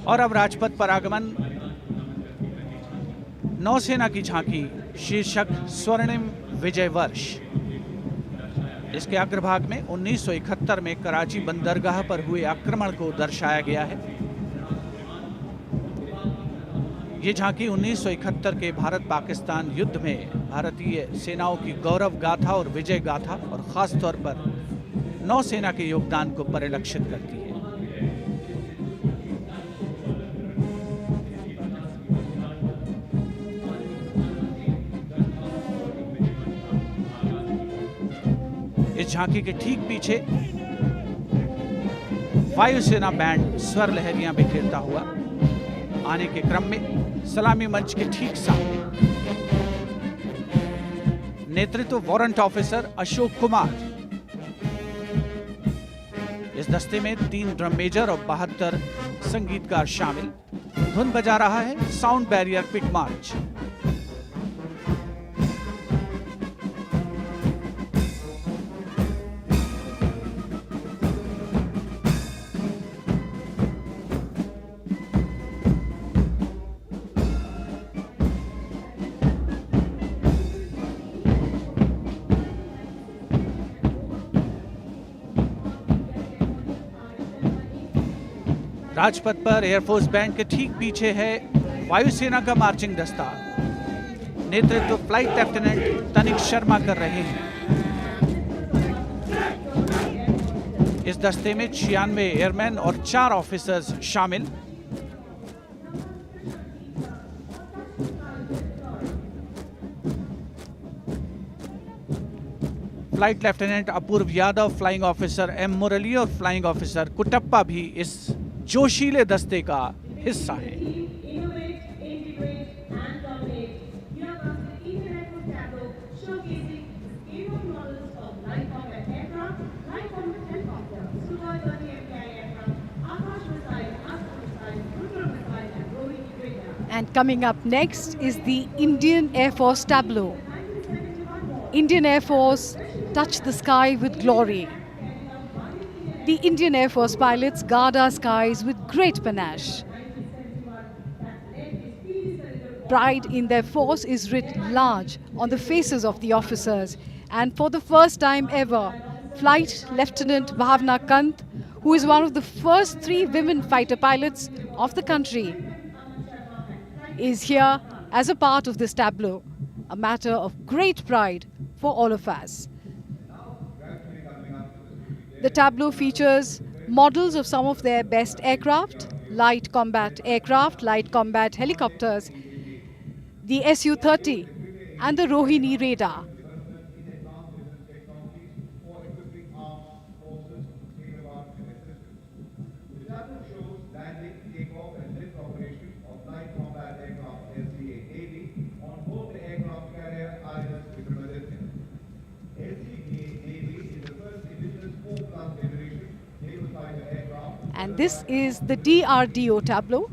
और अब राजपथ पर आगमन, नौसेना की झांकी, शीर्षक स्वर्णिम विजय वर्ष। इसके अग्रभाग में 1971 में कराची बंदरगाह पर हुए आक्रमण को दर्शाया गया है। ये झांकी 1971 के भारत पाकिस्तान युद्ध में भारतीय सेनाओं की गौरव गाथा और विजय गाथा और खास तौर पर नौसेना के योगदान को परिलक्षित करती है। इस झांकी के ठीक पीछे वायुसेना बैंड स्वर लहरियां बिखेरता हुआ आने के क्रम में सलामी मंच के ठीक सामने नेतृत्व वारंट ऑफिसर अशोक कुमार। इस दस्ते में 3 ड्रम मेजर और 72 संगीतकार शामिल। धुन बजा रहा है साउंड बैरियर पिट मार्च। राजपथ पर एयरफोर्स बैंड के ठीक पीछे है वायुसेना का मार्चिंग दस्ता। नेतृत्व फ्लाइट लेफ्टिनेंट तनिक शर्मा कर रहे हैं। इस दस्ते में 96 एयरमैन और 4 ऑफिसर्स शामिल। फ्लाइट लेफ्टिनेंट अपूर्व यादव, फ्लाइंग ऑफिसर एम मुरली और फ्लाइंग ऑफिसर कुटप्पा भी इस जोशीले दस्ते का हिस्सा है। And coming up next is the Indian Air Force tableau. Indian Air Force touch the sky with glory. The Indian Air Force pilots guard our skies with great panache. Pride in their force is writ large on the faces of the officers. And for the first time ever, Flight Lieutenant Bhavna Kant, who is one of the first 3 women fighter pilots of the country, is here as a part of this tableau, a matter of great pride for all of us. The tableau features models of some of their best aircraft, light combat aircraft, light combat helicopters, the Su-30 and the Rohini radar. And this is the DRDO tableau.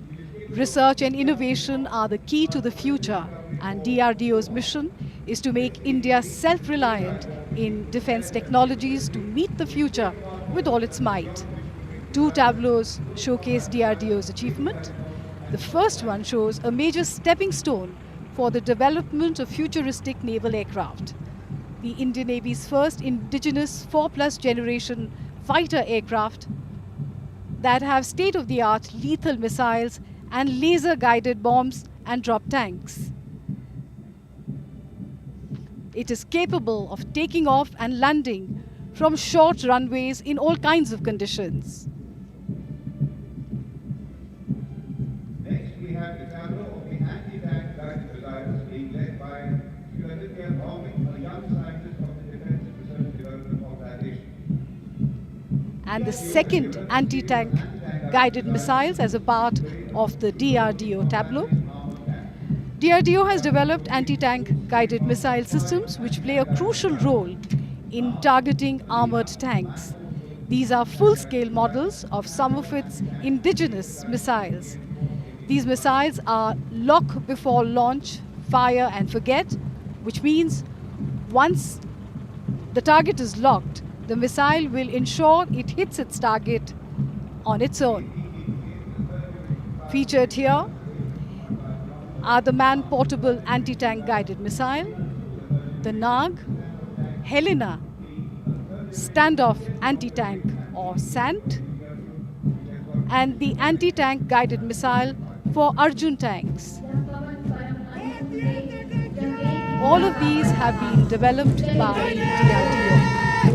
Research and innovation are the key to the future, and DRDO's mission is to make India self-reliant in defense technologies to meet the future with all its might. 2 tableaus showcase DRDO's achievement. The first one shows a major stepping stone for the development of futuristic naval aircraft. The Indian Navy's first indigenous 4+ generation fighter aircraft that have state-of-the-art lethal missiles and laser-guided bombs and drop tanks. It is capable of taking off and landing from short runways in all kinds of conditions. Next, we have the tableau of the anti-tank guided missiles being led by Aditya Bhaumik, a young scientist of the Defense Research and Development Organization. And the second anti-tank guided missiles as a part of the DRDO tableau. DRDO has developed anti-tank guided missile systems which play a crucial role in targeting armored tanks. These are full-scale models of some of its indigenous missiles. These missiles are lock before launch, fire and forget, which means once the target is locked, the missile will ensure it hits its target on its own. Featured here are the man-portable anti-tank guided missile, the Nag, Helena, standoff anti-tank or SANT, and the anti-tank guided missile for Arjun tanks. All of these have been developed by DRDO.